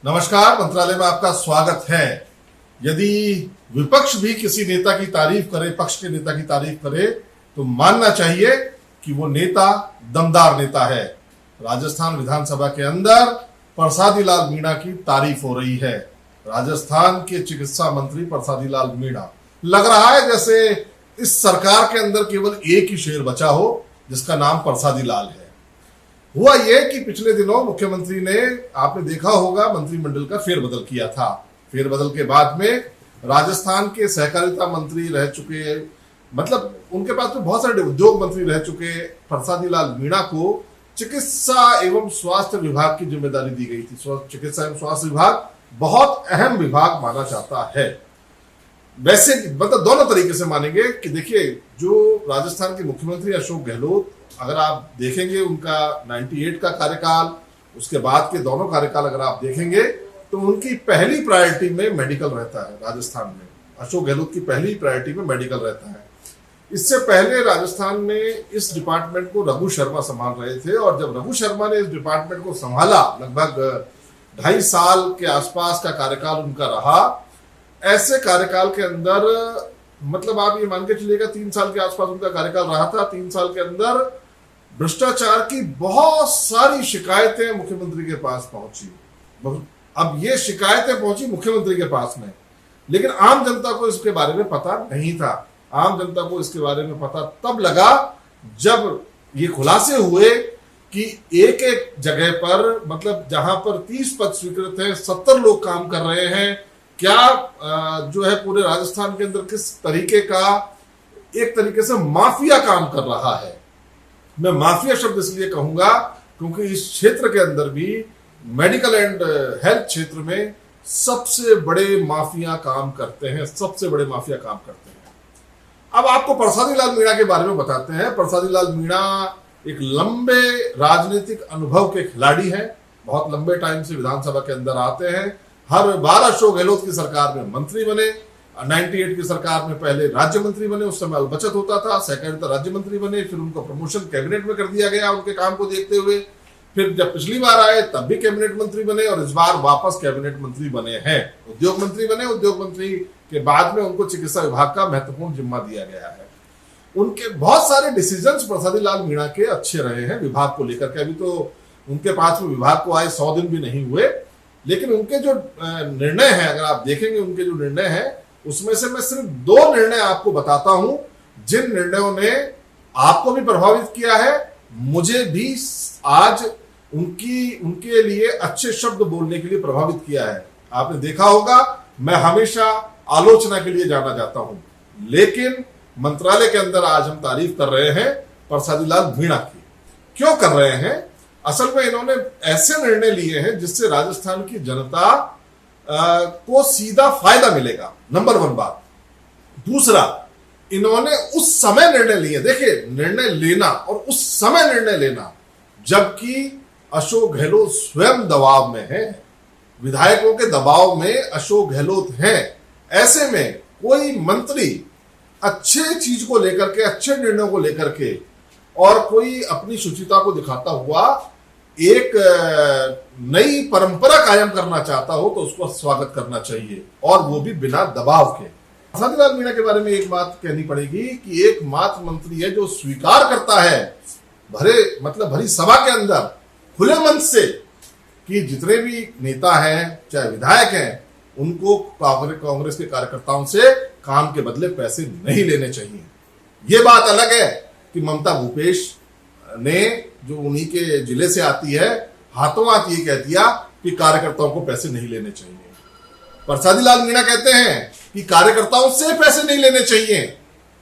नमस्कार, मंत्रालय में आपका स्वागत है। यदि विपक्ष भी किसी नेता की तारीफ करे, पक्ष के नेता की तारीफ करे, तो मानना चाहिए कि वो नेता दमदार नेता है। राजस्थान विधानसभा के अंदर प्रसादी लाल मीणा की तारीफ हो रही है। राजस्थान के चिकित्सा मंत्री प्रसादी लाल मीणा, लग रहा है जैसे इस सरकार के अंदर केवल एक ही शेर बचा हो जिसका नाम प्रसादी लाल है। हुआ यह कि पिछले दिनों मुख्यमंत्री ने, आपने देखा होगा, मंत्रिमंडल का फेरबदल किया था। फेरबदल के बाद में राजस्थान के सहकारिता मंत्री रह चुके, मतलब उनके पास में बहुत सारे उद्योग मंत्री रह चुके प्रसादी लाल मीणा को चिकित्सा एवं स्वास्थ्य विभाग की जिम्मेदारी दी गई थी। चिकित्सा एवं स्वास्थ्य विभाग बहुत अहम विभाग माना जाता है। वैसे मतलब दोनों तरीके से मानेंगे कि देखिए, जो राजस्थान के मुख्यमंत्री अशोक गहलोत, अगर आप देखेंगे उनका 98 का कार्यकाल, उसके बाद के दोनों कार्यकाल अगर आप देखेंगे तो उनकी पहली प्रायोरिटी में मेडिकल रहता है। राजस्थान में अशोक गहलोत की पहली प्रायोरिटी में मेडिकल रहता है। इससे पहले राजस्थान में इस डिपार्टमेंट को रघु शर्मा संभाल रहे थे, और जब रघु शर्मा ने इस डिपार्टमेंट को संभाला, लगभग 2.5 साल के आसपास का कार्यकाल उनका रहा। ऐसे कार्यकाल के अंदर मतलब आप ये मान के चलिएगा 3 साल के आसपास उनका कार्यकाल रहा था। 3 साल के अंदर भ्रष्टाचार की बहुत सारी शिकायतें मुख्यमंत्री के पास पहुंची। अब ये शिकायतें पहुंची मुख्यमंत्री के पास में, लेकिन आम जनता को इसके बारे में पता नहीं था। आम जनता को इसके बारे में पता तब लगा जब ये खुलासे हुए कि एक एक जगह पर, मतलब जहां पर 30 पद स्वीकृत हैं, 70 लोग काम कर रहे हैं। क्या जो है पूरे राजस्थान के अंदर किस तरीके का एक तरीके से माफिया काम कर रहा है। मैं माफिया शब्द इसलिए कहूंगा क्योंकि इस क्षेत्र के अंदर भी, मेडिकल एंड हेल्थ क्षेत्र में सबसे बड़े माफिया काम करते हैं, सबसे बड़े माफिया काम करते हैं। अब आपको प्रसादी लाल मीणा के बारे में बताते हैं। प्रसादी लाल मीणा एक लंबे राजनीतिक अनुभव के खिलाड़ी हैं। बहुत लंबे टाइम से विधानसभा के अंदर आते हैं। हर बार अशोक गहलोत की सरकार में मंत्री बने। 98 की सरकार में पहले राज्य मंत्री बने, उस समय बचत होता था, सहकारिता राज्य मंत्री बने। फिर उनको प्रमोशन कैबिनेट में कर दिया गया उनके काम को देखते हुए। फिर जब पिछली बार आए तब भी कैबिनेट मंत्री बने, और इस बार वापस कैबिनेट मंत्री बने हैं। उद्योग मंत्री बने। उद्योग मंत्री के बाद में उनको चिकित्सा विभाग का महत्वपूर्ण जिम्मा दिया गया है। उनके बहुत सारे डिसीजंस प्रसादी लाल मीणा के अच्छे रहे हैं विभाग को लेकर के। अभी तो उनके पास में विभाग को आए 100 दिन भी नहीं हुए, लेकिन उनके जो निर्णय हैं, अगर आप देखेंगे उनके जो निर्णय हैं, उसमें से मैं सिर्फ 2 निर्णय आपको बताता हूं जिन निर्णयों ने आपको भी प्रभावित किया है, मुझे भी आज उनके लिए अच्छे शब्द बोलने के लिए प्रभावित किया है। आपने देखा होगा, मैं हमेशा आलोचना के लिए जाना जाता हूं, लेकिन मंत्रालय के अंदर आज हम तारीफ कर रहे हैं प्रसादी लाल मीणा की। क्यों कर रहे हैं? असल में इन्होंने ऐसे निर्णय लिए हैं जिससे राजस्थान की जनता को सीधा फायदा मिलेगा, नंबर 1 बात। दूसरा, इन्होंने उस समय निर्णय लिए, देखिए निर्णय लेना और उस समय निर्णय लेना, जबकि अशोक गहलोत स्वयं दबाव में है, विधायकों के दबाव में अशोक गहलोत हैं। ऐसे में कोई मंत्री अच्छे चीज को लेकर के, अच्छे निर्णयों को लेकर के, और कोई अपनी शुचिता को दिखाता हुआ एक नई परंपरा कायम करना चाहता हो तो उसको स्वागत करना चाहिए, और वो भी बिना दबाव के। प्रसादी लाल मीणा के बारे में एक बात कहनी पड़ेगी कि एकमात्र मंत्री है जो स्वीकार करता है भरी सभा के अंदर खुले मन से कि जितने भी नेता हैं, चाहे विधायक हैं, उनको कांग्रेस के कार्यकर्ताओं से काम के बदले पैसे नहीं लेने चाहिए। ये बात अलग है कि ममता भूपेश ने, जो उन्हीं के जिले से आती है, हाथों हाथ ये कह दिया कि कार्यकर्ताओं को पैसे नहीं लेने चाहिए। प्रसादी लाल मीणा कहते हैं कि कार्यकर्ताओं से पैसे नहीं लेने चाहिए,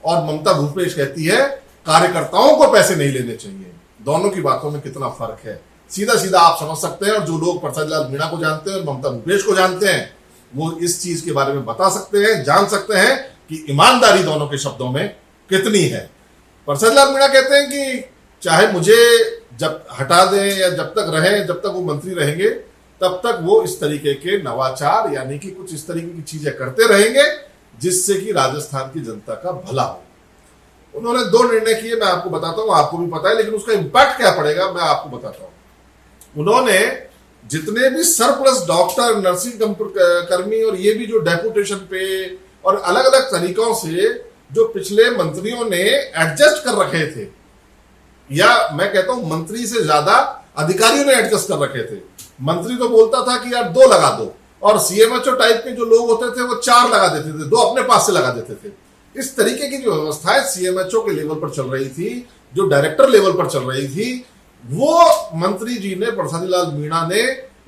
और ममता भूपेश कहती है कार्यकर्ताओं को पैसे नहीं लेने चाहिए। दोनों की बातों में कितना फर्क है, सीधा सीधा आप समझ सकते हैं। और जो लोग प्रसादी लाल मीणा को जानते हैं और ममता भूपेश को जानते हैं, वो इस चीज के बारे में बता सकते हैं, जान सकते हैं कि ईमानदारी दोनों के शब्दों में कितनी है। प्रसादी लाल मीणा कहते हैं कि चाहे मुझे जब हटा दें या जब तक रहें, जब तक वो मंत्री रहेंगे, तब तक वो इस तरीके के नवाचार, यानी कि कुछ इस तरीके की चीजें करते रहेंगे जिससे कि राजस्थान की जनता का भला हो। उन्होंने 2 निर्णय किए, मैं आपको बताता हूं, आपको भी पता है, लेकिन उसका इंपैक्ट क्या पड़ेगा मैं आपको बताता हूं। उन्होंने जितने भी सरप्लस डॉक्टर, नर्सिंग कर्मी और ये भी जो डेपुटेशन पे और अलग अलग तरीकों से जो पिछले मंत्रियों ने एडजस्ट कर रखे थे, या मैं कहता हूं मंत्री से ज्यादा अधिकारियों ने एडजस्ट कर रखे थे। मंत्री तो बोलता था कि यार 2 लगा दो, और सीएमएचओ टाइप के जो लोग होते थे वो 4 लगा देते थे, 2 अपने पास से लगा देते थे। इस तरीके की जो व्यवस्थाएं सीएमएचओ के लेवल पर चल रही थी, जो डायरेक्टर लेवल पर चल रही थी, वो मंत्री जी ने, प्रसादी लाल मीणा ने,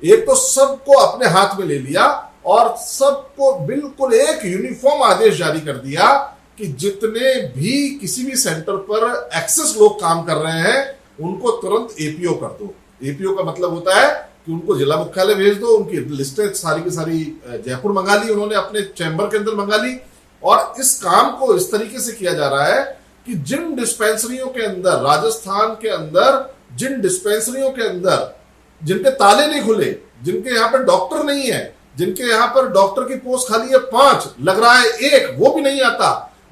एक तो सबको अपने हाथ में ले लिया और सबको बिल्कुल एक यूनिफॉर्म आदेश जारी कर दिया कि जितने भी किसी भी सेंटर पर एक्सेस लोग काम कर रहे हैं उनको तुरंत एपीओ कर दो। एपीओ का मतलब होता है कि उनको जिला मुख्यालय भेज दो। उनकी लिस्टें सारी की सारी जयपुर मंगा ली, उन्होंने अपने चैम्बर के अंदर मंगा ली। और इस काम को इस तरीके से किया जा रहा है कि जिन डिस्पेंसरियों के अंदर, राजस्थान के अंदर जिन डिस्पेंसरियों के अंदर जिनके ताले नहीं खुले, जिनके यहाँ पर डॉक्टर नहीं है, जिनके यहाँ पर डॉक्टर की पोस्ट खाली है 5, लग रहा है 1, वो भी नहीं आता,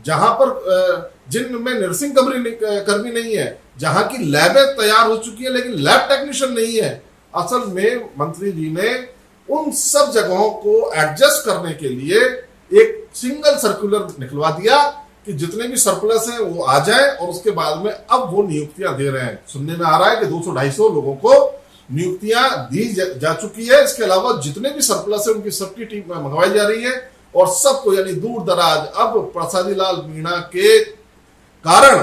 जहां पर जिनमें नर्सिंग कर्मी नहीं है, जहां की लैबें तैयार हो चुकी है लेकिन लैब टेक्नीशियन नहीं है, असल में मंत्री जी ने उन सब जगहों को एडजस्ट करने के लिए एक सिंगल सर्कुलर निकलवा दिया कि जितने भी सरप्लस हैं वो आ जाएं, और उसके बाद में अब वो नियुक्तियां दे रहे हैं। सुनने में आ रहा है कि 200-250 लोगों को नियुक्तियां दी जा चुकी है। इसके अलावा जितने भी सरप्लस है उनकी सबकी टीम मंगवाई जा रही है, और सबको, यानी दूर दराज, अब प्रसादी लाल मीणा के कारण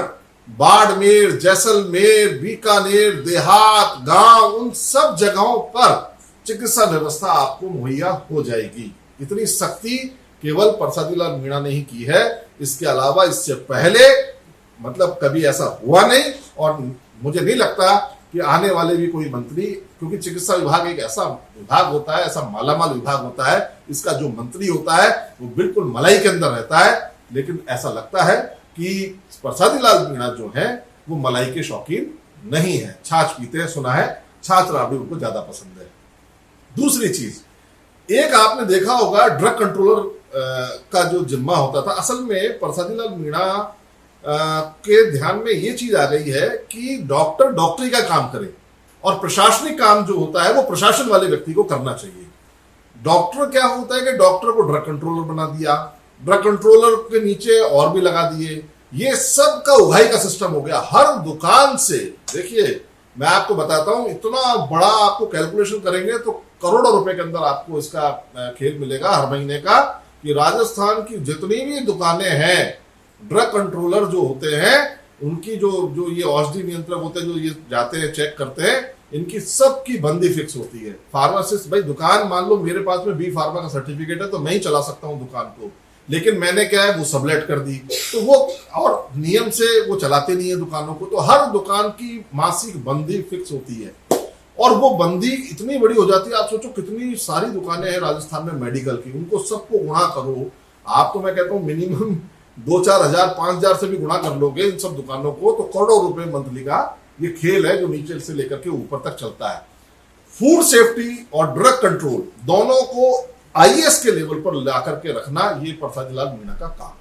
बाड़मेर, जैसलमेर, बीकानेर, देहात, गांव, उन सब जगहों पर चिकित्सा व्यवस्था आपको मुहैया हो जाएगी। इतनी सख्ती केवल प्रसादी लाल मीणा ने ही की है, इसके अलावा इससे पहले मतलब कभी ऐसा हुआ नहीं, और मुझे नहीं लगता कि आने वाले भी कोई मंत्री, क्योंकि चिकित्सा विभाग एक ऐसा विभाग होता है, ऐसा मालामाल विभाग होता है, इसका जो मंत्री होता है वो बिल्कुल मलाई के अंदर रहता है। लेकिन ऐसा लगता है कि प्रसादी लाल मीणा जो है वो मलाई के शौकीन नहीं है, छाछ पीते हैं, सुना है छाछ राबड़ी उनको ज्यादा पसंद है। दूसरी चीज, एक आपने देखा होगा ड्रग कंट्रोलर का जो जिम्मा होता था, असल में प्रसादी लाल मीणा के ध्यान में ये चीज आ गई है कि डॉक्टर डॉक्टरी का काम करे और प्रशासनिक काम जो होता है वो प्रशासन वाले व्यक्ति को करना चाहिए। डॉक्टर क्या होता है कि डॉक्टर को ड्रग कंट्रोलर बना दिया, ड्रग कंट्रोलर के नीचे और भी लगा दिए, ये सब का उगाई का सिस्टम हो गया। हर दुकान से, देखिए मैं आपको बताता हूं, इतना बड़ा आपको कैलकुलेशन करेंगे तो करोड़ों रुपए के अंदर आपको इसका खेल मिलेगा हर महीने का, कि राजस्थान की जितनी भी दुकानें हैं, ड्रग कंट्रोलर जो होते हैं, उनकी जो ये औषधि नियंत्रक होते हैं, जो ये जाते हैं चेक करते हैं, इनकी सबकी बंदी फिक्स होती है। फार्मासिस्ट, भाई दुकान मान लो मेरे पास में बी फार्मा का सर्टिफिकेट है तो मैं ही चला सकता हूं दुकान को, लेकिन मैंने क्या है वो सबलेट कर दी, तो वो और नियम से वो चलाते नहीं है दुकानों को, तो हर दुकान की मासिक बंदी फिक्स होती है। और वो बंदी इतनी बड़ी हो जाती है, आप सोचो कितनी सारी दुकानें हैं राजस्थान में मेडिकल की, उनको सबको गुणा करो आप, तो मैं कहता हूँ मिनिमम 2-4 हजार 5 हजार से भी गुणा कर लोगे इन सब दुकानों को, तो करोड़ों रुपए मंथली का ये खेल है जो नीचे से लेकर के ऊपर तक चलता है। फूड सेफ्टी और ड्रग कंट्रोल दोनों को आईएएस के लेवल पर ला करके रखना, ये प्रसादी लाल मीणा का काम।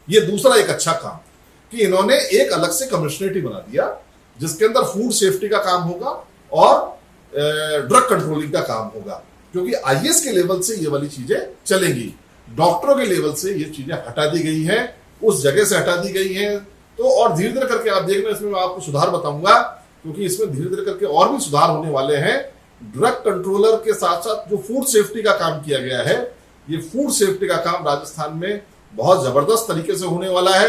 ये दूसरा एक अच्छा काम कि इन्होंने एक अलग से कमिश्नरेट बना दिया जिसके अंदर फूड सेफ्टी का काम होगा और ड्रग कंट्रोलिंग का काम होगा, क्योंकि आईएएस के लेवल से ये वाली चीजें चलेंगी। डॉक्टरों के लेवल से ये चीजें हटा दी गई हैं, उस जगह से हटा दी गई हैं, तो और धीरे धीरे करके आप देखना, इसमें मैं आपको सुधार बताऊंगा, क्योंकि इसमें धीरे धीरे करके और भी सुधार होने वाले हैं। ड्रग कंट्रोलर के साथ साथ जो फूड सेफ्टी का काम किया गया है, ये फूड सेफ्टी का काम राजस्थान में बहुत जबरदस्त तरीके से होने वाला है।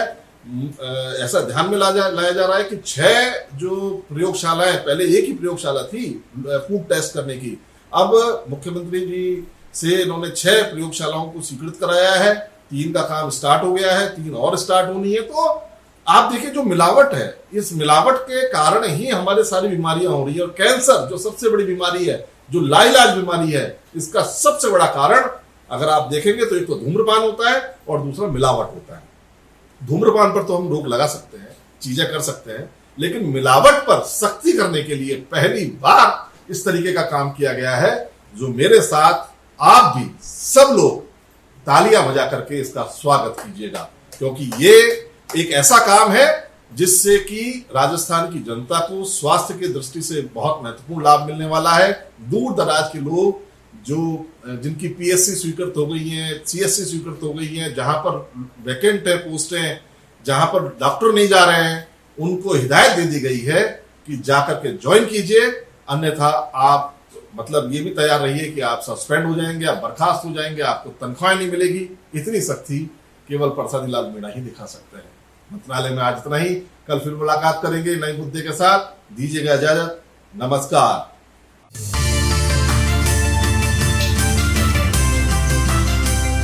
ऐसा ध्यान में लाया जा रहा है कि 6 जो प्रयोगशालाएं, पहले एक ही प्रयोगशाला थी फूड टेस्ट करने की, अब मुख्यमंत्री जी से इन्होंने 6 प्रयोगशालाओं को स्वीकृत कराया है, 3 का काम स्टार्ट हो गया है, 3 और स्टार्ट होनी है। तो आप देखिए जो मिलावट है, इस मिलावट के कारण ही हमारे सारी बीमारियां हो रही है, और कैंसर जो सबसे बड़ी बीमारी है, जो लाइलाज बीमारी है, इसका सबसे बड़ा कारण अगर आप देखेंगे तो एक तो धूम्रपान होता है और दूसरा मिलावट होता है। धूम्रपान पर तो हम रोक लगा सकते हैं, चीजें कर सकते हैं, लेकिन मिलावट पर सख्ती करने के लिए पहली बार इस तरीके का काम किया गया है, जो मेरे साथ आप भी सब लोग तालियां बजा करके इसका स्वागत कीजिएगा, क्योंकि ये एक ऐसा काम है जिससे कि राजस्थान की जनता को स्वास्थ्य की दृष्टि से बहुत महत्वपूर्ण लाभ मिलने वाला है। दूर दराज के लोग जो जिनकी पीएससी स्वीकृत हो गई है, सीएससी स्वीकृत हो गई है, जहां पर वैकेंट है पोस्टें, जहां पर डॉक्टर नहीं जा रहे हैं, उनको हिदायत दे दी गई है कि जाकर के ज्वाइन कीजिए, अन्यथा आप मतलब ये भी तैयार रहिए कि आप सस्पेंड हो जाएंगे, आप बर्खास्त हो जाएंगे, आपको तनख्वाह नहीं मिलेगी। इतनी सख्ती केवल प्रसादी लाल मीणा ही दिखा सकते हैं। मंत्रालय में आज इतना ही। कल फिर मुलाकात करेंगे नए मुद्दे के साथ। दीजिएगा इजाजत। नमस्कार।